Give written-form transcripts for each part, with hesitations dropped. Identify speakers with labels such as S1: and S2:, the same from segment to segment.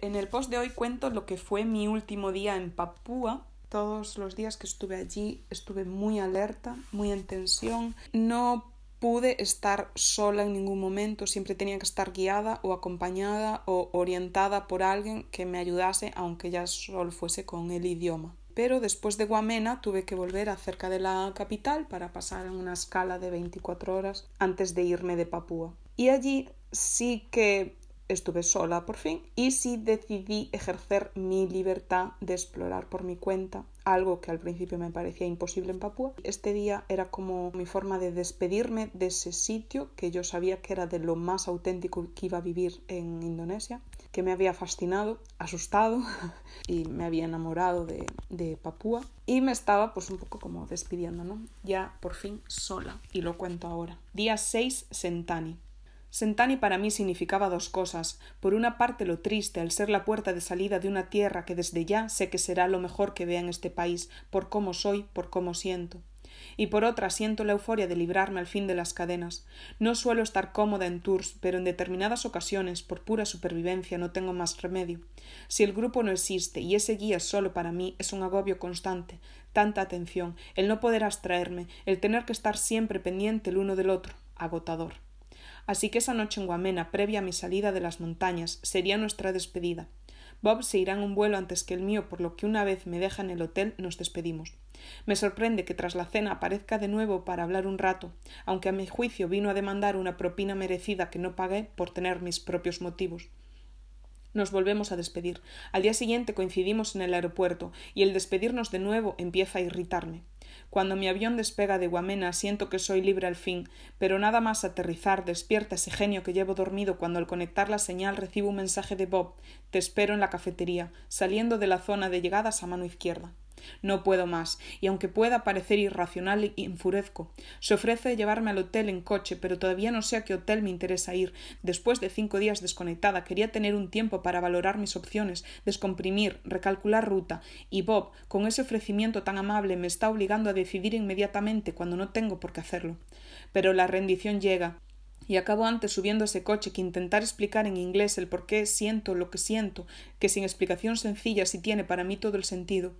S1: En el post de hoy cuento lo que fue mi último día en Papúa. Todos los días que estuve allí estuve muy alerta, muy en tensión. No pude estar sola en ningún momento, siempre tenía que estar guiada o acompañada o orientada por alguien que me ayudase, aunque ya solo fuese con el idioma. Pero después de Wamena tuve que volver a cerca de la capital para pasar en una escala de 24 horas antes de irme de Papúa. Y allí sí que estuve sola por fin y sí decidí ejercer mi libertad de explorar por mi cuenta, algo que al principio me parecía imposible en Papúa. Este día era como mi forma de despedirme de ese sitio que yo sabía que era de lo más auténtico que iba a vivir en Indonesia, que me había fascinado, asustado y me había enamorado de Papúa, y me estaba pues un poco como despidiendo, ¿no? Ya por fin sola, y lo cuento ahora. Día 6, Sentani. Sentani para mí significaba dos cosas. Por una parte lo triste al ser la puerta de salida de una tierra que desde ya sé que será lo mejor que vea en este país, por cómo soy, por cómo siento. Y por otra siento la euforia de librarme al fin de las cadenas. No suelo estar cómoda en tours, pero en determinadas ocasiones, por pura supervivencia, no tengo más remedio. Si el grupo no existe y ese guía es solo para mí, es un agobio constante, tanta atención, el no poder abstraerme, el tener que estar siempre pendiente el uno del otro, agotador. Así que esa noche en Wamena, previa a mi salida de las montañas, sería nuestra despedida. Bob se irá en un vuelo antes que el mío, por lo que una vez me deja en el hotel nos despedimos. Me sorprende que tras la cena aparezca de nuevo para hablar un rato, aunque a mi juicio vino a demandar una propina merecida que no pagué por tener mis propios motivos. Nos volvemos a despedir. Al día siguiente coincidimos en el aeropuerto y el despedirnos de nuevo empieza a irritarme. Cuando mi avión despega de Wamena siento que soy libre al fin, pero nada más aterrizar despierta ese genio que llevo dormido cuando al conectar la señal recibo un mensaje de Bob: te espero en la cafetería, saliendo de la zona de llegadas a mano izquierda. No puedo más, y aunque pueda parecer irracional, enfurezco. Se ofrece llevarme al hotel en coche, pero todavía no sé a qué hotel me interesa ir. Después de 5 días desconectada, quería tener un tiempo para valorar mis opciones, descomprimir, recalcular ruta, y Bob, con ese ofrecimiento tan amable, me está obligando a decidir inmediatamente cuando no tengo por qué hacerlo. Pero la rendición llega, y acabo antes subiendo a ese coche que intentar explicar en inglés el por qué siento lo que siento, que sin explicación sencilla sí tiene para mí todo el sentido.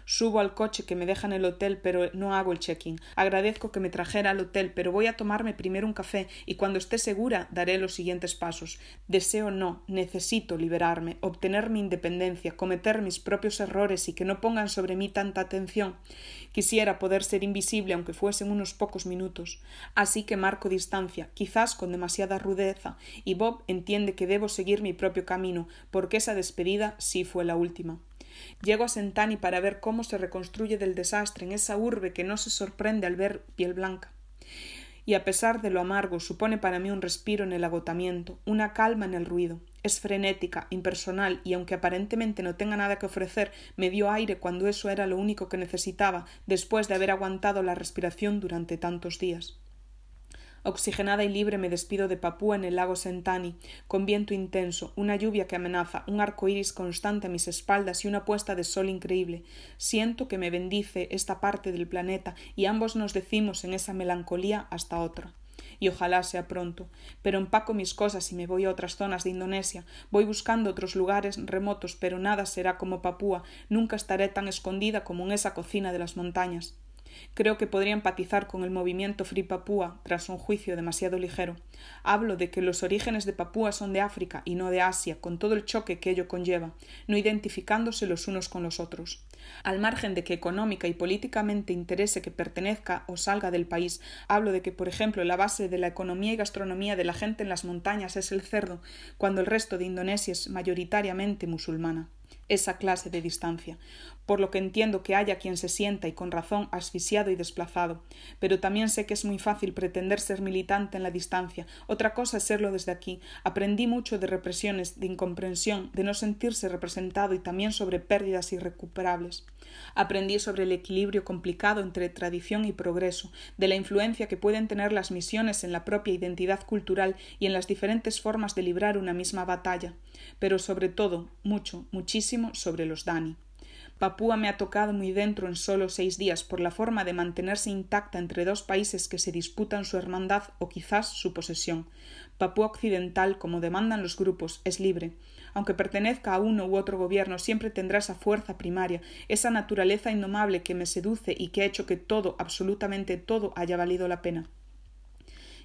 S1: Subo al coche que me deja en el hotel, pero no hago el check-in. Agradezco que me trajera al hotel, pero voy a tomarme primero un café y cuando esté segura daré los siguientes pasos. Deseo no, necesito liberarme, obtener mi independencia, cometer mis propios errores y que no pongan sobre mí tanta atención. Quisiera poder ser invisible aunque fuesen unos pocos minutos. Así que marco distancia, quizás con demasiada rudeza, y Bob entiende que debo seguir mi propio camino, porque esa despedida sí fue la última. Llego a Sentani para ver cómo se reconstruye del desastre en esa urbe que no se sorprende al ver piel blanca. Y a pesar de lo amargo, supone para mí un respiro en el agotamiento, una calma en el ruido. Es frenética, impersonal y aunque aparentemente no tenga nada que ofrecer, me dio aire cuando eso era lo único que necesitaba después de haber aguantado la respiración durante tantos días. Oxigenada y libre me despido de Papúa en el lago Sentani, con viento intenso, una lluvia que amenaza, un arco iris constante a mis espaldas y una puesta de sol increíble. Siento que me bendice esta parte del planeta y ambos nos decimos en esa melancolía hasta otra. Y ojalá sea pronto, pero empaco mis cosas y me voy a otras zonas de Indonesia, voy buscando otros lugares remotos, pero nada será como Papúa, nunca estaré tan escondida como en esa cocina de las montañas. Creo que podría empatizar con el movimiento Free Papúa tras un juicio demasiado ligero. Hablo de que los orígenes de Papúa son de África y no de Asia, con todo el choque que ello conlleva, no identificándose los unos con los otros. Al margen de que económica y políticamente interese que pertenezca o salga del país, hablo de que, por ejemplo, la base de la economía y gastronomía de la gente en las montañas es el cerdo, cuando el resto de Indonesia es mayoritariamente musulmana. Esa clase de distancia, por lo que entiendo que haya quien se sienta y con razón asfixiado y desplazado, pero también sé que es muy fácil pretender ser militante en la distancia. Otra cosa es serlo desde aquí. Aprendí mucho de represiones, de incomprensión, de no sentirse representado y también sobre pérdidas irrecuperables. Aprendí sobre el equilibrio complicado entre tradición y progreso, de la influencia que pueden tener las misiones en la propia identidad cultural y en las diferentes formas de librar una misma batalla, pero sobre todo, muchísimo sobre los Dani. Papúa me ha tocado muy dentro en solo 6 días por la forma de mantenerse intacta entre dos países que se disputan su hermandad o quizás su posesión. Papúa Occidental, como demandan los grupos, es libre. Aunque pertenezca a uno u otro gobierno, siempre tendrá esa fuerza primaria, esa naturaleza indomable que me seduce y que ha hecho que todo, absolutamente todo, haya valido la pena.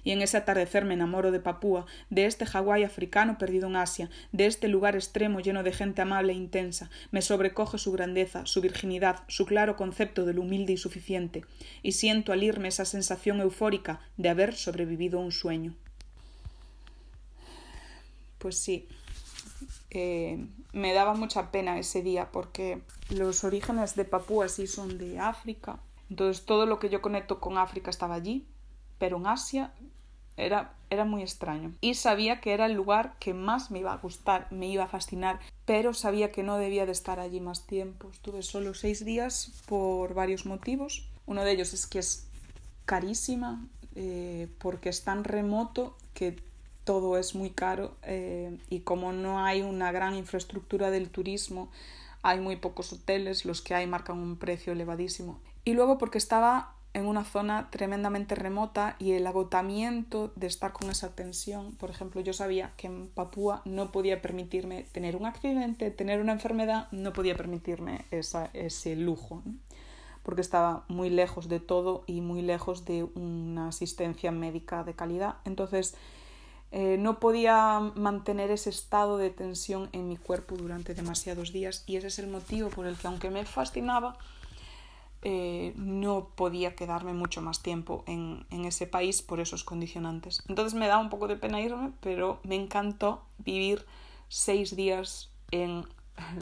S1: Y en ese atardecer me enamoro de Papúa, de este Hawái africano perdido en Asia, de este lugar extremo lleno de gente amable e intensa. Me sobrecoge su grandeza, su virginidad, su claro concepto de lo humilde y suficiente, y siento al irme esa sensación eufórica de haber sobrevivido a un sueño. Pues sí, me daba mucha pena ese día porque los orígenes de Papúa sí son de África. Entonces todo lo que yo conecto con África estaba allí, pero en Asia era muy extraño. Y sabía que era el lugar que más me iba a gustar, me iba a fascinar, pero sabía que no debía de estar allí más tiempo. Estuve solo 6 días por varios motivos. Uno de ellos es que es carísima, porque es tan remoto que todo es muy caro, y como no hay una gran infraestructura del turismo, hay muy pocos hoteles, los que hay marcan un precio elevadísimo. Y luego porque estaba en una zona tremendamente remota y el agotamiento de estar con esa tensión. Por ejemplo, yo sabía que en Papúa no podía permitirme tener un accidente, tener una enfermedad, no podía permitirme ese lujo, ¿no? Porque estaba muy lejos de todo y muy lejos de una asistencia médica de calidad. Entonces no podía mantener ese estado de tensión en mi cuerpo durante demasiados días, y ese es el motivo por el que, aunque me fascinaba, no podía quedarme mucho más tiempo en ese país por esos condicionantes. Entonces me da un poco de pena irme, pero me encantó vivir 6 días en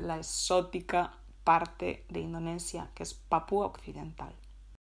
S1: la exótica parte de Indonesia, que es Papúa Occidental.